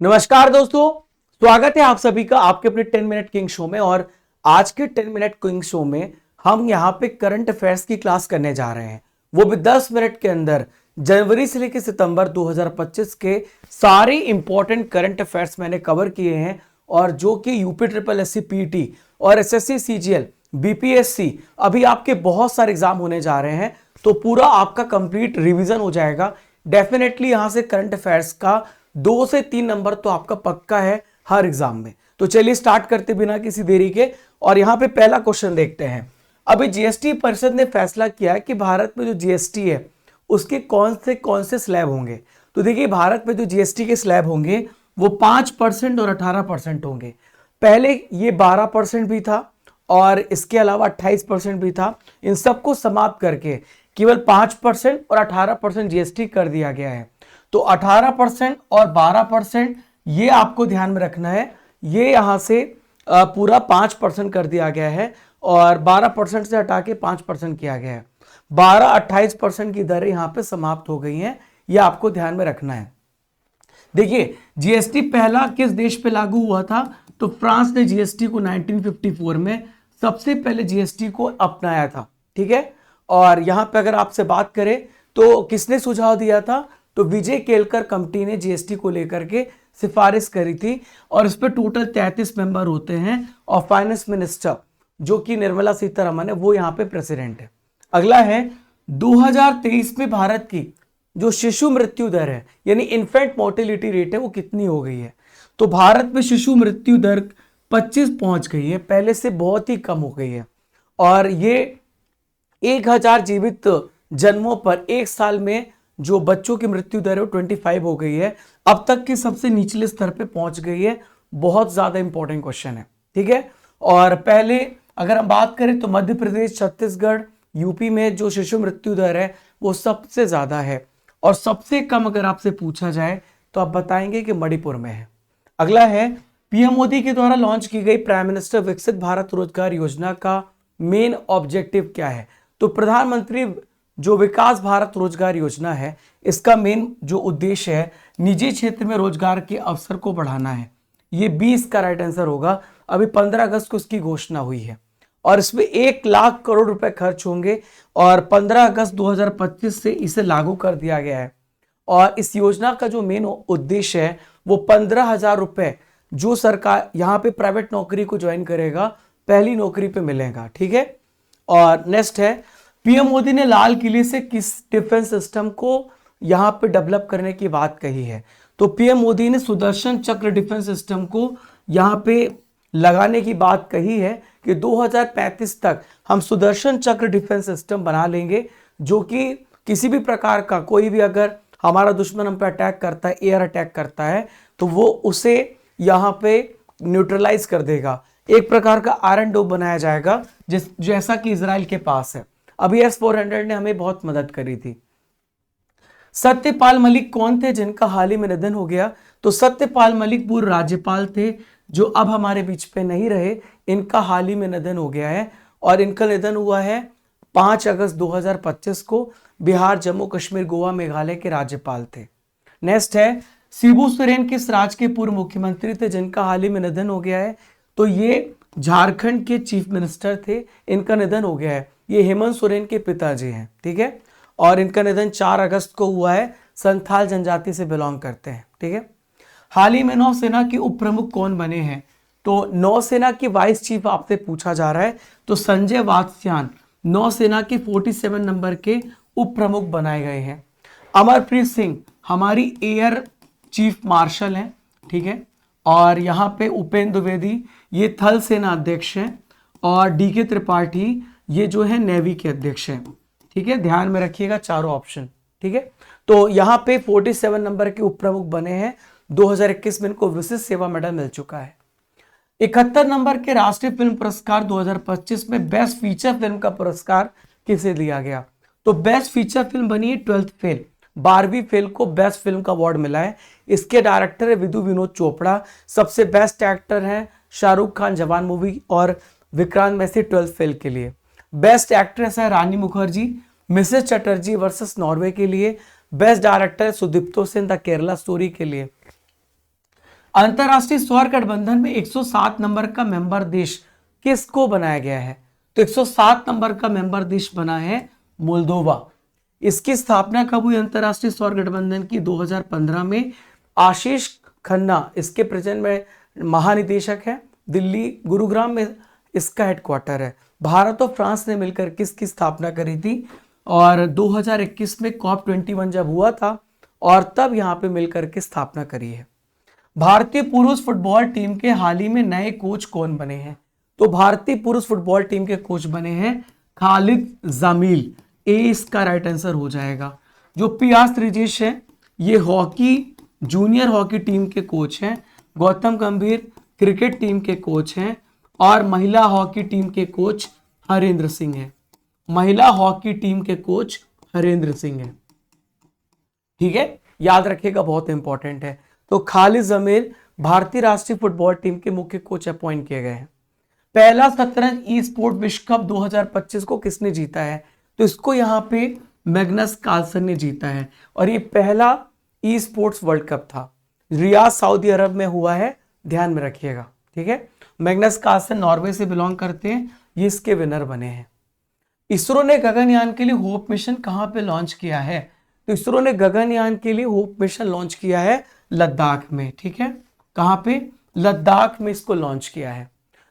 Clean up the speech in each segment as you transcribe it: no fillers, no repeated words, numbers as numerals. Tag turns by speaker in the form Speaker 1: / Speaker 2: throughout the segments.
Speaker 1: नमस्कार दोस्तों, स्वागत है आप सभी का आपके अपने 10 मिनट किंग शो में। और आज के 10 मिनट किंग शो में हम यहाँ पे करंट अफेयर्स की क्लास करने जा रहे हैं, वो भी 10 मिनट के अंदर। जनवरी से लेकर सितंबर 2025 के सारे इंपॉर्टेंट करंट अफेयर्स मैंने कवर किए हैं, और जो कि यूपी ट्रिपल एससी पीटी और एसएससी सीजीएल बीपीएससी अभी आपके बहुत सारे एग्जाम होने जा रहे हैं, तो पूरा आपका कंप्लीट रिवीजन हो जाएगा। डेफिनेटली यहां से करंट अफेयर्स का 2 से 3 नंबर तो आपका पक्का है हर एग्जाम में। तो चलिए स्टार्ट करते बिना किसी देरी के, और यहां पे पहला क्वेश्चन देखते हैं। अभी जीएसटी परिषद ने फैसला किया कि भारत में जो जीएसटी है उसके कौन से स्लैब होंगे। तो देखिए, भारत में जो जीएसटी के स्लैब होंगे वो 5% और 18% होंगे। पहले ये 12% भी था और इसके अलावा 28% भी था। इन सबको समाप्त करके केवल 5% और 18% जीएसटी कर दिया गया है। तो 18% और 12% ये आपको ध्यान में रखना है। ये यहां से पूरा 5% कर दिया गया है और 12% से हटा के 5% किया गया है। 12-28% की दरें यहां पे समाप्त हो गई हैं, ये आपको ध्यान में रखना है। देखिए, जीएसटी पहला किस देश पे लागू हुआ था? तो फ्रांस ने जीएसटी को 1954 में सबसे पहले जीएसटी को अपनाया था। ठीक है, और यहां पे अगर आपसे बात करें तो किसने सुझाव दिया था? तो विजय केलकर कंपनी ने जीएसटी को लेकर के सिफारिश करी थी, और इस पे टोटल 33 मेंबर होते हैं, और फाइनेंस मिनिस्टर जो कि निर्मला सीतारमण है वो यहाँ पे प्रेसिडेंट है। अगला है 2023 में भारत की जो शिशु मृत्यु दर है, यानी इन्फेंट मोर्टेलिटी रेट है, वो कितनी हो गई है? तो भारत में शिशु मृत्यु दर 25 पहुंच गई है, पहले से बहुत ही कम हो गई है। और ये 1000 जीवित जन्मों पर एक साल में जो बच्चों की मृत्यु दर है 25 हो गई है, अब तक के सबसे निचले स्तर पे पहुंच गई है। बहुत ज्यादा इंपॉर्टेंट क्वेश्चन है। ठीक है, और पहले अगर हम बात करें तो मध्य प्रदेश, छत्तीसगढ़, यूपी में जो शिशु मृत्यु दर है वो सबसे ज्यादा है, और सबसे कम अगर आपसे पूछा जाए तो आप बताएंगे कि मणिपुर में है। अगला है, पीएम मोदी के द्वारा लॉन्च की गई प्राइम मिनिस्टर विकसित भारत रोजगार योजना का मेन ऑब्जेक्टिव क्या है? तो प्रधानमंत्री जो विकास भारत रोजगार योजना है, इसका मेन जो उद्देश्य है निजी क्षेत्र में रोजगार के अवसर को बढ़ाना है। ये 20 का राइट आंसर होगा। अभी 15 अगस्त को इसकी घोषणा हुई है, और इसमें 1 लाख करोड़ रुपए खर्च होंगे, और 15 अगस्त 2025 से इसे लागू कर दिया गया है। और इस योजना का जो मेन उद्देश्य है वो 15,000 रुपए जो सरकार यहाँ पे प्राइवेट नौकरी को ज्वाइन करेगा पहली नौकरी पे मिलेगा। ठीक है, और नेक्स्ट है, पीएम मोदी ने लाल किले से किस डिफेंस सिस्टम को यहां पे डेवलप करने की बात कही है? तो पीएम मोदी ने सुदर्शन चक्र डिफेंस सिस्टम को यहां पे लगाने की बात कही है कि 2035 तक हम सुदर्शन चक्र डिफेंस सिस्टम बना लेंगे, जो कि किसी भी प्रकार का कोई भी अगर हमारा दुश्मन हम पे अटैक करता है, एयर अटैक करता है, तो वो उसे यहां पे न्यूट्रलाइज कर देगा। एक प्रकार का आयरन डोम बनाया जाएगा जैसा कि इजराइल के पास है। अभी S-400 ने हमें बहुत मदद करी थी। सत्यपाल मलिक कौन थे जिनका हाल ही में निधन हो गया? तो सत्यपाल मलिक पूर्व राज्यपाल थे जो अब हमारे बीच पे नहीं रहे। इनका हाल ही में निधन हो गया है, और इनका निधन हुआ है 5 अगस्त 2025 को। बिहार, जम्मू कश्मीर, गोवा, मेघालय के राज्यपाल थे। नेक्स्ट है, शिबू सोरेन किस राज्य के पूर्व मुख्यमंत्री थे जिनका हाल ही में निधन हो गया है? तो ये झारखंड के चीफ मिनिस्टर थे, इनका निधन हो गया है। ये हेमंत सोरेन के पिताजी हैं। ठीक है, और इनका निधन 4 अगस्त को हुआ है। संथाल जनजाति से बिलोंग करते हैं। ठीक है, हाल ही में नौसेना के उप प्रमुख कौन बने हैं? तो नौसेना की वाइस चीफ आपसे पूछा जा रहा है, तो संजय वात्स्यायन नौसेना के 47 नंबर के उप प्रमुख बनाए गए हैं। अमरप्रीत सिंह हमारी एयर चीफ मार्शल हैं। ठीक है, और यहाँ पे उपेंद्र द्विवेदी ये थल सेना अध्यक्ष हैं, और डीके त्रिपाठी ये जो है नेवी के अध्यक्ष हैं। ठीक है, ध्यान में रखिएगा चारों ऑप्शन। ठीक है, तो यहाँ पे 47 नंबर के उप प्रमुख बने हैं। 2021 में इनको विशिष्ट सेवा मेडल मिल चुका है। 71 नंबर के राष्ट्रीय फिल्म पुरस्कार 2025 में बेस्ट फीचर फिल्म का पुरस्कार किसे दिया गया? तो बेस्ट फीचर फिल्म बनी है 12th फेल। 12वीं फेल को बेस्ट फिल्म का अवार्ड मिला है। इसके डायरेक्टर है विदु विनोद चोपड़ा। सबसे बेस्ट एक्टर है शाहरुख खान जवान मूवी, और विक्रांत मैसी 12th फेल के लिए। बेस्ट एक्ट्रेस है Rani Mukherjee Mrs Chatterjee versus Norway के लिए। बेस्ट डायरेक्टर है सुदीप्तो सेन द केरला स्टोरी के लिए। अंतरराष्ट्रीय सौर गठबंधन में 107 नंबर का मेंबर देश किसको बनाया गया है? तो 107 नंबर का मेंबर देश बना है मोल्दोवा। इसकी स्थापना कब हुई अंतरराष्ट्रीय सौर गठबंधन की? 2015 में। आशीष खन्ना इसके प्रेजेंट में महानिदेशक है। दिल्ली गुरुग्राम में इसका हेडक्वार्टर है। भारत और फ्रांस ने मिलकर किसकी स्थापना करी थी? और 2021 में COP21 जब हुआ था और तब यहाँ पे मिलकर के स्थापना करी है। भारतीय पुरुष फुटबॉल टीम के हाल ही में नए कोच कौन बने हैं? तो भारतीय पुरुष फुटबॉल टीम के कोच बने हैं खालिद जामील। ए इसका राइट आंसर हो जाएगा। जो PR श्रीजेश है ये हॉकी जूनियर हॉकी टीम के कोच हैं। गौतम गंभीर क्रिकेट टीम के कोच हैं और महिला हॉकी टीम के कोच हरेंद्र सिंह है। महिला हॉकी टीम के कोच हरेंद्र सिंह है। ठीक है, याद रखिएगा, बहुत इंपॉर्टेंट है। तो खालिद जमील भारतीय राष्ट्रीय फुटबॉल टीम के मुख्य कोच अपॉइंट किए गए हैं। पहला शतरंज ई स्पोर्ट विश्व कप 2025 को किसने जीता है? तो इसको यहाँ पे मैग्नस कार्लसन ने जीता है और ये पहला ई स्पोर्ट्स वर्ल्ड कप था। रियाद सऊदी अरब में हुआ है, ध्यान में रखिएगा। ठीक है, मैग्नस कार्लसन नॉर्वे से बिलोंग करते हैं, ये इसके विनर बने हैं। इसरो ने गगनयान के लिए होप मिशन कहां पे लॉन्च किया है? तो इसरो ने गगनयान के लिए होप मिशन लॉन्च किया है लद्दाख में। ठीक है, कहां पे? लद्दाख में इसको लॉन्च किया है।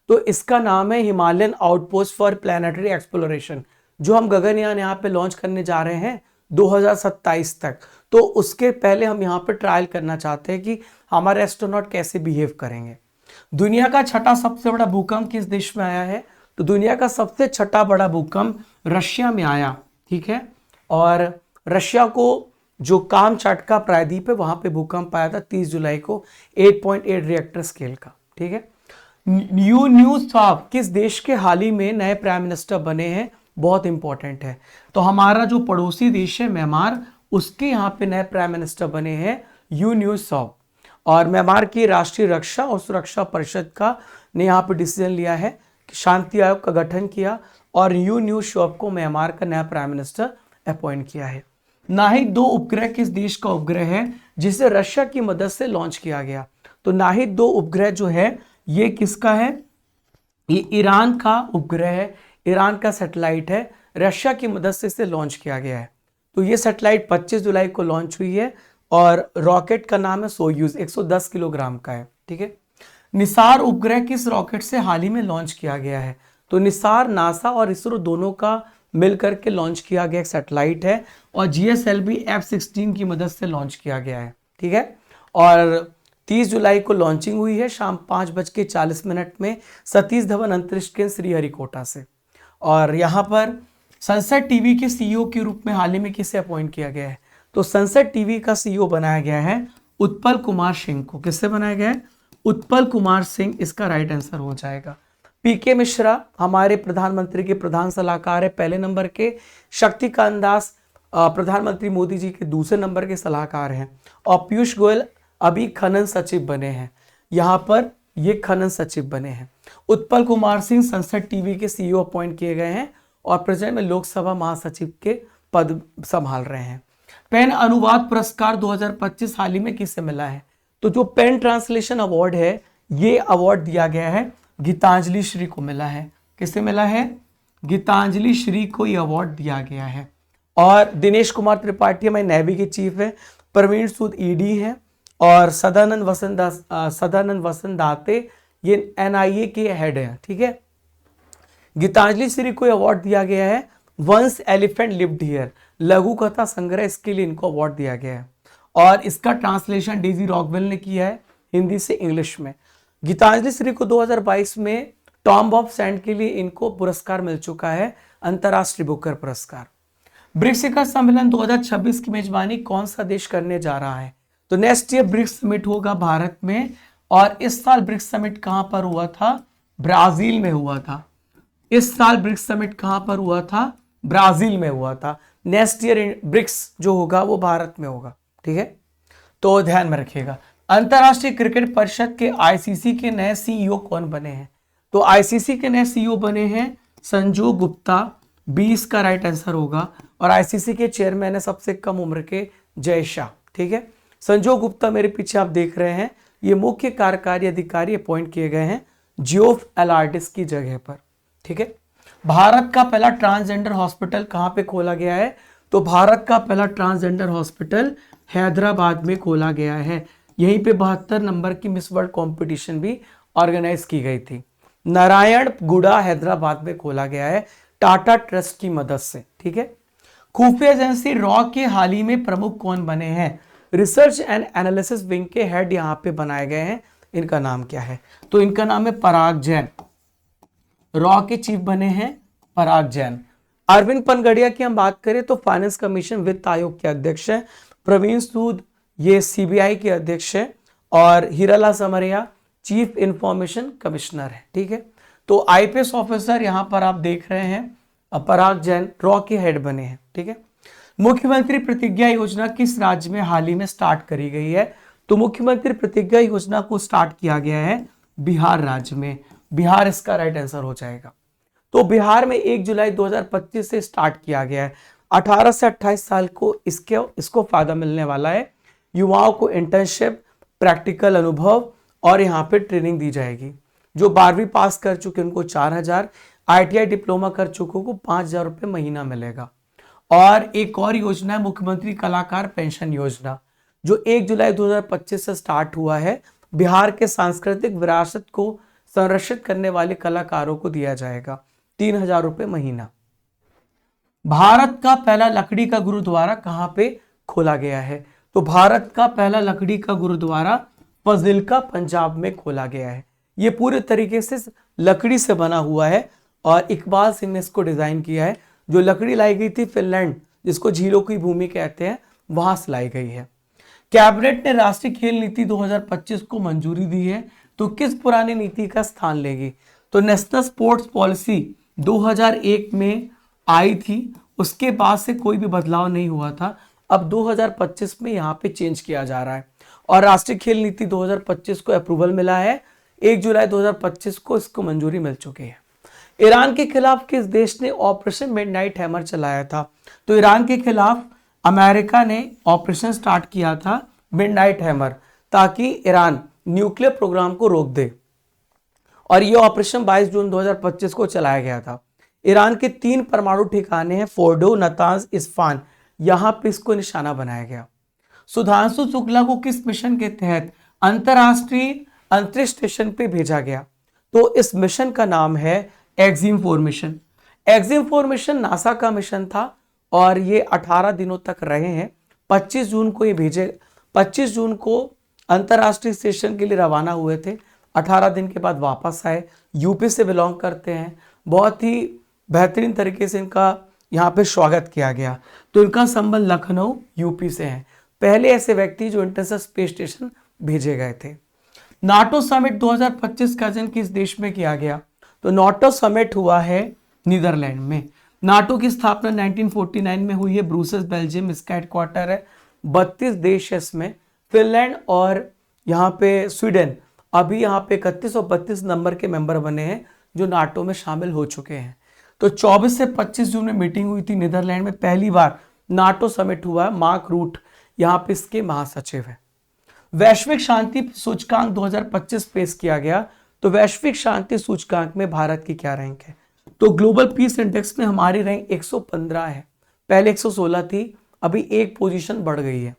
Speaker 1: तो इसका नाम है Himalayan outpost for planetary exploration. जो हम गगनयान यहाँ पे लॉन्च करने जा रहे हैं 2027 तक, तो उसके पहले हम यहाँ पे ट्रायल करना चाहते हैं कि हमारे एस्ट्रोनॉट कैसे बिहेव करेंगे। दुनिया का छठा सबसे बड़ा भूकंप किस देश में आया है? तो दुनिया का सबसे छठा बड़ा भूकंप रशिया में आया। ठीक है, और रशिया को जो कामचाटका प्रायद्वीप है वहां पे भूकंप आया था 30 जुलाई को 8.8 रिएक्टर स्केल का। ठीक है, यून्यूसॉफ किस देश के हाल ही में नए प्राइम मिनिस्टर बने हैं? बहुत इंपॉर्टेंट है। तो हमारा जो पड़ोसी देश है म्यांमार, उसके यहाँ पे नए प्राइम मिनिस्टर बने हैं यून्यूसॉफ। और म्यांमार की राष्ट्रीय रक्षा और सुरक्षा परिषद का ने यहाँ पे डिसीजन लिया है कि शांति आयोग का गठन किया और यून्यूसॉफ को म्यांमार का नया प्राइम मिनिस्टर अपॉइंट किया है। नाहिद 2 उपग्रह किस देश का उपग्रह है जिसे रशिया की मदद से लॉन्च किया गया? तो नाहिद 2 उपग्रह जो है ये किसका है? ये ईरान का उपग्रह है, ईरान का सैटेलाइट है, रशिया की मदद से इसे लॉन्च किया गया है। तो ये सैटेलाइट 25 जुलाई को लॉन्च हुई है और रॉकेट का नाम है सोयूज, 110 किलोग्राम का है। ठीक है, निसार उपग्रह किस रॉकेट से हाल ही में लॉन्च किया गया है? तो निसार नासा और इसरो दोनों का मिलकर के लॉन्च किया गया एक सैटेलाइट है और GSLV F-16 की मदद से लॉन्च किया गया है। ठीक है, और 30 जुलाई को लॉन्चिंग हुई है शाम 5:40 में सतीश धवन अंतरिक्ष केंद्र श्रीहरिकोटा से। और यहाँ पर सनसेट टीवी के CEO के रूप में हाल ही में किसे अपॉइंट किया गया है? तो सनसेट टीवी का CEO बनाया गया है उत्पल कुमार सिंह को। किससे बनाया गया है? उत्पल कुमार सिंह इसका राइट आंसर हो जाएगा। PK मिश्रा हमारे प्रधानमंत्री के प्रधान सलाहकार है पहले नंबर के। शक्तिकांत दास प्रधानमंत्री मोदी जी के दूसरे नंबर के सलाहकार हैं। और पीयूष गोयल अभी खनन सचिव बने हैं, यहाँ पर ये खनन सचिव बने हैं। उत्पल कुमार सिंह सनसेट टीवी के CEO अपॉइंट किए गए हैं और प्रेजेंट में लोकसभा महासचिव के पद संभाल रहे हैं। पेन अनुवाद पुरस्कार 2025 हाल ही में किसे मिला है? तो जो पेन ट्रांसलेशन अवार्ड है ये अवार्ड दिया गया है गीतांजलि श्री को मिला है। किसे मिला है? गीतांजलि श्री को ये अवार्ड दिया गया है। और दिनेश कुमार त्रिपाठी हमारे नेवी के चीफ है। प्रवीण सूद ED है और सदानंद वसंत दाते ये NIA के हेड है। ठीक है, गीतांजलि श्री को अवार्ड दिया गया है वंस एलिफेंट लिव्ड हियर लघु कथा संग्रह, इसके लिए इनको अवार्ड दिया गया है और इसका ट्रांसलेशन डेजी रॉकवेल ने किया है हिंदी से इंग्लिश में। गीतांजलि श्री को 2022 में टॉम्ब ऑफ सैंड के लिए इनको पुरस्कार मिल चुका है, अंतरराष्ट्रीय बुकर पुरस्कार। ब्रिक्स शिखर सम्मेलन 2026 की मेजबानी कौन सा देश करने जा रहा है? तो नेक्स्ट ईयर ब्रिक्स समिट होगा भारत में और इस साल ब्रिक्स समिट कहां पर हुआ था? ब्राजील में हुआ था। इस साल ब्रिक्स समिट कहां पर हुआ था? ब्राजील में हुआ था। नेक्स्ट ईयर ब्रिक्स जो होगा वो भारत में होगा। ठीक है, तो ध्यान में रखिएगा। अंतरराष्ट्रीय क्रिकेट परिषद के ICC के नए CEO कौन बने हैं? तो ICC के नए CEO बने हैं संजू गुप्ता, 20 का राइट आंसर होगा। और ICC के चेयरमैन है सबसे कम उम्र के जय शाह। ठीक है, संजू गुप्ता मेरे पीछे आप देख रहे हैं, ये मुख्य कार्यकारी अधिकारी अपॉइंट किए गए हैं जियोफ एलार्टिस की जगह पर। ठीक है, भारत का पहला ट्रांसजेंडर हॉस्पिटल कहां पे खोला गया है? तो भारत का पहला ट्रांसजेंडर हॉस्पिटल हैदराबाद में खोला गया है। यहीं पे 72 नंबर की मिस वर्ल्ड कंपटीशन भी ऑर्गेनाइज की गई थी। नारायण गुड़ा हैदराबाद में खोला गया है टाटा ट्रस्ट की मदद से। ठीक है, खुफिया एजेंसी रॉ के हाल ही में प्रमुख कौन बने हैं? रिसर्च एंड एनालिसिस विंग के हेड यहां पे बनाए गए हैं। इनका नाम क्या है? तो इनका नाम है पराग जैन। रॉ के चीफ बने हैं पराग जैन। अरविंद पनगड़िया की हम बात करें तो फाइनेंस कमीशन वित्त आयोग के अध्यक्ष है। प्रवीण सूद ये सीबीआई के अध्यक्ष है और हीरालाल समरिया चीफ इंफॉर्मेशन कमिश्नर है। ठीक है, तो आईपीएस ऑफिसर यहां पर आप देख रहे हैं पराग जैन रॉ के हेड बने हैं। ठीक है, मुख्यमंत्री प्रतिज्ञा योजना किस राज्य में हाल ही में स्टार्ट करी गई है? तो मुख्यमंत्री प्रतिज्ञा योजना को स्टार्ट किया गया है बिहार राज्य में। बिहार इसका राइट आंसर हो जाएगा। तो बिहार में 1 जुलाई 2025 से स्टार्ट किया गया है। 18 से 28 साल को इसको फायदा मिलने वाला है। युवाओं को इंटर्नशिप, प्रैक्टिकल अनुभव और यहाँ पे ट्रेनिंग दी जाएगी। जो 12वीं पास कर चुके उनको 4,000, ITI डिप्लोमा कर चुकों को 5,000 रुपये महीना मिलेगा। और एक और योजना है मुख्यमंत्री कलाकार पेंशन योजना, जो 1 जुलाई 2025 से स्टार्ट हुआ है। बिहार के सांस्कृतिक विरासत को संरक्षित करने वाले कलाकारों को दिया जाएगा 3,000 रुपये महीना। भारत का पहला लकड़ी का गुरुद्वारा कहां पे खोला गया है? तो भारत का पहला लकड़ी का गुरुद्वारा फजिल्का पंजाब में खोला गया है। ये पूरे तरीके से लकड़ी से बना हुआ है और इकबाल सिंह ने इसको डिजाइन किया है। जो लकड़ी लाई गई थी फिनलैंड, जिसको झीलों की भूमि कहते हैं, वहां से लाई गई है। कैबिनेट ने राष्ट्रीय खेल नीति 2025 को मंजूरी दी है, तो किस पुरानी नीति का स्थान लेगी? तो नेशनल स्पोर्ट्स पॉलिसी 2001 में आई थी, उसके बाद से कोई भी बदलाव नहीं हुआ था। अब 2025 में यहाँ पे चेंज किया जा रहा है और राष्ट्रीय खेल नीति 2025 को अप्रूवल मिला है। 1 जुलाई 2025 को इसको मंजूरी मिल चुकी है। ईरान के खिलाफ किस देश ने ऑपरेशन मिडनाइट हैमर चलाया था? तो ईरान के खिलाफ अमेरिका ने ऑपरेशन स्टार्ट किया था मिडनाइट हैमर, ताकि ईरान न्यूक्लियर प्रोग्राम को रोक दे। और यह ऑपरेशन 22 जून 2025 को चलाया गया था। ईरान के 3 परमाणु ठिकाने हैं, फोर्डो, नतांज, इस्फान, यहां पे इसको निशाना बनाया गया। सुधांशु शुक्ला को किस मिशन के तहत अंतरराष्ट्रीय अंतरिक्ष स्टेशन पे भेजा गया? तो इस मिशन का नाम है Exim 4 mission. Exim 4 mission NASA का मिशन था और ये 18 दिनों तक रहे हैं। 25 जून को ये भेजे, 25 जून को अंतरराष्ट्रीय स्टेशन के लिए रवाना हुए थे। 18 दिन के बाद वापस आए। यूपी से बिलोंग करते हैं। बहुत ही बेहतरीन तरीके से इनका यहाँ पे स्वागत किया गया। तो इनका संबंध लखनऊ यूपी से है। पहले ऐसे व्यक्ति जो इंटरनेशनल स्पेस स्टेशन भेजे गए थे। नाटो समिट 2025 का आयोजन किस देश में किया गया? तो नाटो समिट हुआ है नीदरलैंड में। नाटो की स्थापना 1949 में हुई है। ब्रुसेल्स बेल्जियम इसका हेडक्वार्टर है। 32 देश है इसमें, फिनलैंड और यहाँ पे स्वीडन अभी यहाँ पे 31 और 32 नंबर के मेंबर बने हैं जो नाटो में शामिल हो चुके हैं। तो 24 से 25 जून में मीटिंग हुई थी नीदरलैंड में। पहली बार नाटो समिट हुआ है। मार्क रूट यहाँ पे इसके महासचिव है। वैश्विक शांति सूचकांक 2025 पेश किया गया। तो वैश्विक शांति सूचकांक में भारत की क्या रैंक है? तो ग्लोबल पीस इंडेक्स में हमारी रैंक 115 है। पहले 116 थी, अभी एक पोजीशन बढ़ गई है।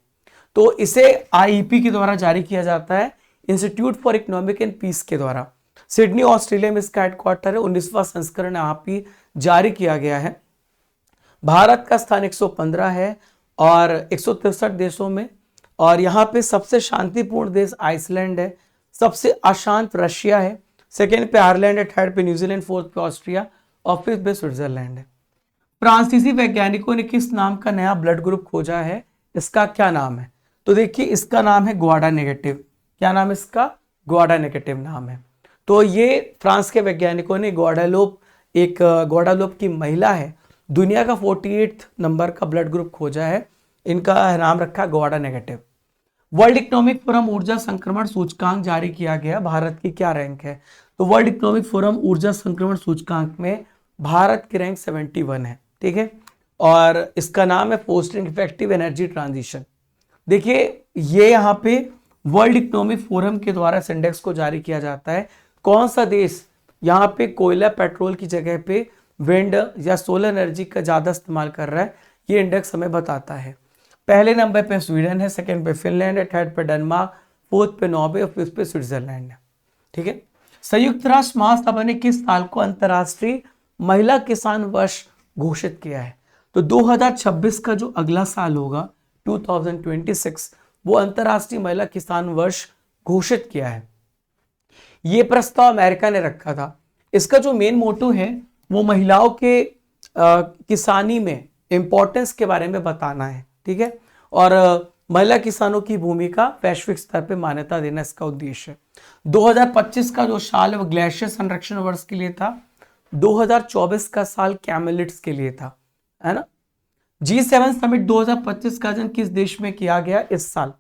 Speaker 1: तो इसे IEP के द्वारा जारी किया जाता है, institute for economic and peace के द्वारा। सिडनी ऑस्ट्रेलिया में इसका हेडक्वार्टर है। 19वां संस्करण यहाँ पे जारी किया गया है। भारत का स्थान 115 है और 163 देशों में। और यहाँ पे सबसे शांतिपूर्ण देश आइसलैंड है, सबसे अशांत रशिया है, सेकेंड पे आयरलैंड है, थर्ड पे न्यूजीलैंड, फोर्थ पे ऑस्ट्रिया और फिफ्थ पे स्विट्जरलैंड है। फ्रांसीसी वैज्ञानिकों ने किस नाम का नया ब्लड ग्रुप खोजा है? इसका क्या नाम है? तो देखिए इसका नाम है ग्वाडा नेगेटिव। क्या नाम है इसका? ग्वाडा नेगेटिव नाम है। तो ये फ्रांस के वैज्ञानिकों ने ग्वाडालोप की महिला है, दुनिया का 48 नंबर का ब्लड ग्रुप खोजा है। इनका नाम रखा Gwada negative. World economic forum ऊर्जा संक्रमण सूचकांक जारी किया गया। भारत की क्या रैंक है? तो वर्ल्ड इकोनॉमिक फोरम ऊर्जा संक्रमण सूचकांक में भारत की रैंक 71 है। ठीक है, और इसका नाम है फोस्टरिंग इफेक्टिव एनर्जी ट्रांजिशन। देखिए ये यहाँ पे वर्ल्ड इकोनॉमिक फोरम के द्वारा इस इंडेक्स को जारी किया जाता है। कौन सा देश यहाँ पे कोयला पेट्रोल की जगह पे विंड या सोलर एनर्जी का ज्यादा इस्तेमाल कर रहा है, ये इंडेक्स हमें बताता है। पहले नंबर पे स्वीडन है, सेकंड पे फिनलैंड है, थर्ड पे डेनमार्क, फोर्थ पे नॉर्वे और फिफ्थ पे स्विट्जरलैंड है। ठीक है। संयुक्त राष्ट्र महासभा ने किस साल को अंतर्राष्ट्रीय महिला किसान वर्ष घोषित किया है? तो 2026 का जो अगला साल होगा 2026, वो अंतर्राष्ट्रीय महिला किसान वर्ष घोषित किया है। ये प्रस्ताव अमेरिका ने रखा था। इसका जो मेन मोटो है वो महिलाओं के किसानी में इंपॉर्टेंस के बारे में बताना है। ठीक है। और महिला किसानों की भूमिका वैश्विक स्तर पे मान्यता देना इसका उद्देश्य है। 2025 का जो साल है वो ग्लेशियर संरक्षण वर्ष के लिए था। 2024 का साल कैमेलिड्स के लिए था, है ना। G7 समिट 2025 का आयोजन किस देश में किया गया इस साल?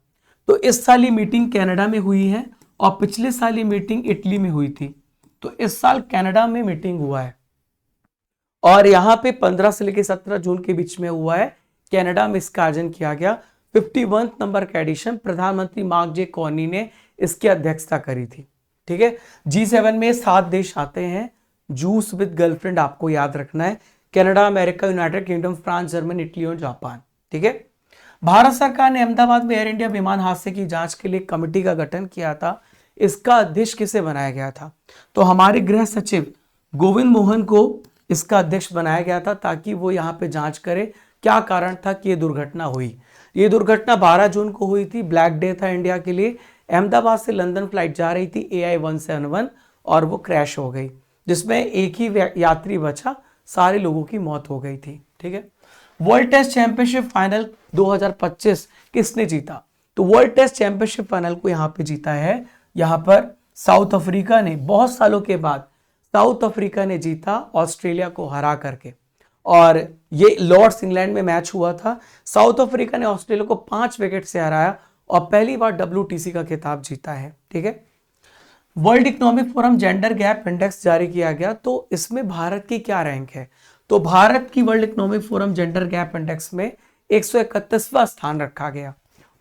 Speaker 1: तो इस साल ये मीटिंग कनाडा में हुई है और पिछले साल ये मीटिंग इटली में हुई थी। तो इस साल कनाडा में मीटिंग हुआ है और यहाँ पे 15 से लेकर 17 जून के बीच में हुआ है। कनाडा में इसका आयोजन किया गया। 51 नंबर का एडिशन, प्रधानमंत्री मार्क जे कार्नी ने इसकी अध्यक्षता करी थी। ठीक है। G7 में 7 देश आते हैं। जूस विद गर्लफ्रेंड आपको याद रखना है। Canada, America, United kingdom, France, Germany, Italy और जापान। ठीक है। भारत सरकार ने अहमदाबाद में एयर इंडिया विमान हादसे की जांच के लिए कमेटी का गठन किया था। इसका अध्यक्ष किसे बनाया गया था? तो हमारे गृह सचिव गोविंद मोहन को इसका अध्यक्ष बनाया गया था ताकि वो यहाँ पे जांच करे क्या कारण था कि ये दुर्घटना हुई। ये दुर्घटना 12 जून को हुई थी। ब्लैक डे था इंडिया के लिए। अहमदाबाद से लंदन फ्लाइट जा रही थी AI-171 और वो क्रैश हो गई, जिसमें एक ही यात्री बचा, सारे लोगों की मौत हो गई थी। ठीक है। वर्ल्ड टेस्ट चैंपियनशिप फाइनल 2025 किसने जीता? तो वर्ल्ड टेस्ट चैंपियनशिप फाइनल को यहाँ पे जीता है, यहाँ पर साउथ अफ्रीका ने। बहुत सालों के बाद साउथ अफ्रीका ने जीता ऑस्ट्रेलिया को हरा करके, और ये लॉर्ड्स इंग्लैंड में मैच हुआ था। साउथ अफ्रीका ने ऑस्ट्रेलिया को 5 विकेट से हराया और पहली बार WTC का खिताब जीता है। ठीक है। World economic forum gender gap index जारी किया गया, तो इसमें भारत की क्या रैंक है? तो भारत की world economic forum gender gap index में 131वां स्थान रखा गया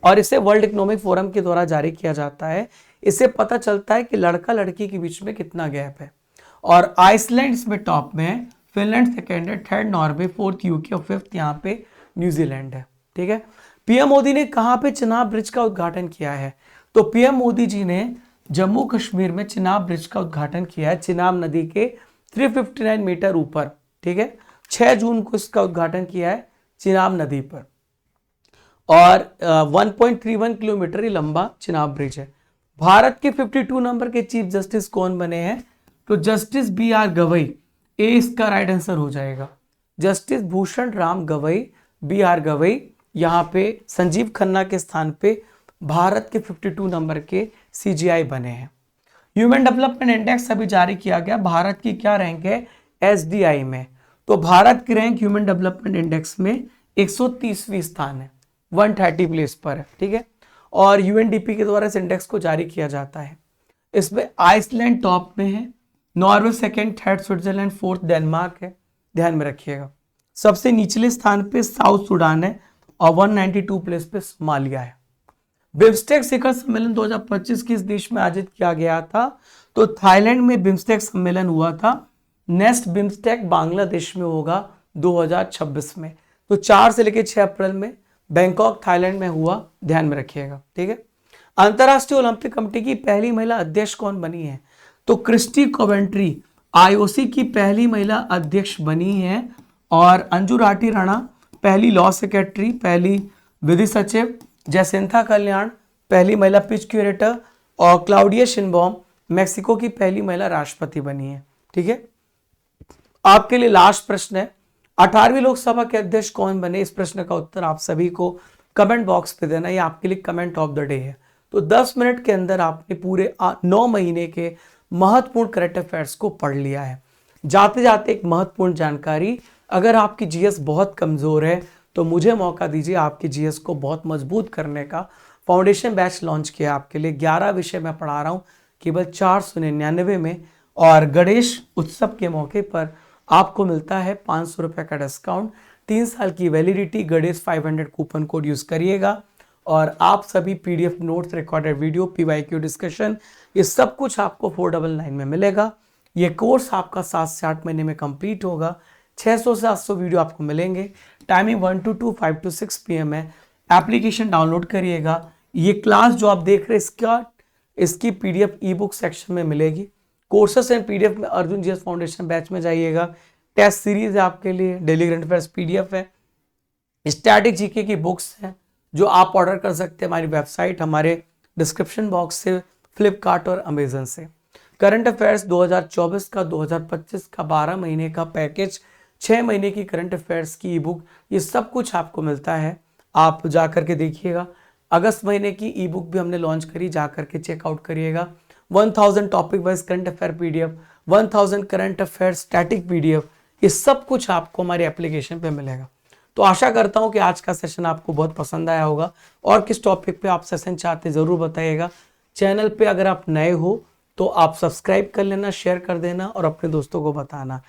Speaker 1: और इसे वर्ल्ड इकोनॉमिक फोरम के द्वारा जारी किया जाता है। इससे पता चलता है कि लड़का लड़की के बीच में कितना गैप है। और आइसलैंड इसमें टॉप में है, फिनलैंड सेकेंड है, थर्ड नॉर्वे, फोर्थ यूके और फिफ्थ यहाँ पे न्यूजीलैंड है। ठीक है। पीएम मोदी ने कहाँ पे चिनाब ब्रिज का उद्घाटन किया है? तो पीएम मोदी जी ने जम्मू कश्मीर में चिनाब ब्रिज का उद्घाटन किया है, चिनाब नदी के 359 मीटर ऊपर। ठीक है। 6 जून को इसका उद्घाटन किया है चिनाब नदी पर और 1.31 किलोमीटर ही लंबा चिनाब ब्रिज है। भारत के 52 नंबर के चीफ जस्टिस कौन बने हैं? तो जस्टिस BR गवई, ए इसका राइट आंसर हो जाएगा। जस्टिस भूषण राम गवई, BR गवई यहाँ पे संजीव खन्ना के स्थान पे भारत के 52 नंबर के CGI बने हैं। ह्यूमन डेवलपमेंट इंडेक्स अभी जारी किया गया। भारत की क्या रैंक है SDI में? तो भारत की रैंक ह्यूमन डेवलपमेंट इंडेक्स में 130वीं स्थान है, 130 प्लेस पर है। ठीक है। और UNDP के द्वारा इस इंडेक्स को जारी किया जाता है। इसमें आइसलैंड टॉप में है, Norway second, third Switzerland, fourth Denmark है, ध्यान में रखिएगा। सबसे निचले स्थान पे साउथ सूडान है और 192 प्लेस पे सोमालिया है। बिम्स्टेक शिखर सम्मेलन 2025 किस देश में आयोजित किया गया था? तो थाईलैंड में बिम्स्टेक सम्मेलन हुआ था। नेक्स्ट बिम्स्टेक बांग्लादेश में होगा 2026 में। तो 4 से लेकर 6 अप्रैल में बैंकॉक थाईलैंड में हुआ, ध्यान में रखिएगा। ठीक है। अंतर्राष्ट्रीय ओलंपिक कमेटी की पहली महिला अध्यक्ष कौन बनी है? तो क्रिस्टी कोवेंट्री IOC की पहली महिला अध्यक्ष बनी है और अंजू राठी राणा पहली लॉ सेक्रेटरी, पहली विधि सचिव, जयसिंथा कल्याण पहली महिला पिच क्यूरेटर और क्लाउडिया शिनबॉम मेक्सिको की पहली महिला राष्ट्रपति बनी है। ठीक है। आपके लिए लास्ट प्रश्न है, 18वीं लोकसभा के अध्यक्ष कौन बने? इस प्रश्न का उत्तर आप सभी को कमेंट बॉक्स पे देना, ये आपके लिए कमेंट ऑफ द डे है। तो 10 मिनट के अंदर आपने पूरे 9 महीने के महत्वपूर्ण करंट अफेयर्स को पढ़ लिया है। जाते जाते एक महत्वपूर्ण जानकारी, अगर आपकी GS बहुत कमजोर है तो मुझे मौका दीजिए आपकी GS को बहुत मजबूत करने का। फाउंडेशन बैच लॉन्च किया आपके लिए, 11 विषय मैं पढ़ा रहा हूँ केवल 499 में, और गणेश उत्सव के मौके पर आपको मिलता है 500 रुपये का डिस्काउंट, 3 साल की validity, Ganesh 500 coupon code use करिएगा और आप सभी PDF notes, recorded video, PYQ discussion, ये सब कुछ आपको 499 में मिलेगा। ये कोर्स आपका 7 से 8 महीने में कंप्लीट होगा। 600 से 700 वीडियो आपको मिलेंगे। टाइमिंग 1 to 2, 5 to 6 PM है। एप्लीकेशन डाउनलोड करिएगा। ये क्लास जो आप देख रहे हैं इसकी पीडीएफ ई बुक सेक्शन में मिलेगी। कोर्सेस एंड पीडीएफ में अर्जुन जीएस फाउंडेशन बैच में जाइएगा। टेस्ट सीरीज है आपके लिए, डेली करंट अफेयर्स पीडीएफ है, स्टैटिक जीके की बुक्स हैं जो आप ऑर्डर कर सकते हैं हमारी वेबसाइट, हमारे डिस्क्रिप्शन बॉक्स से, फ्लिपकार्ट और अमेजन से। करंट अफेयर्स 2024 का, 2025 का 12 महीने का पैकेज, 6 महीने की करंट अफेयर्स की ई बुक, ये सब कुछ आपको मिलता है। आप जा करके देखिएगा। अगस्त महीने की ई बुक भी हमने लॉन्च करी, जा करके चेकआउट करिएगा। 1000 topic wise current affair PDF, 1000 current affair static PDF, ये सब कुछ आपको हमारी एप्लीकेशन पे मिलेगा। तो आशा करता हूं कि आज का सेशन आपको बहुत पसंद आया होगा। और किस टॉपिक पे आप सेशन चाहते जरूर बताइएगा। चैनल पे अगर आप नए हो तो आप सब्सक्राइब कर लेना, शेयर कर देना और अपने दोस्तों को बताना।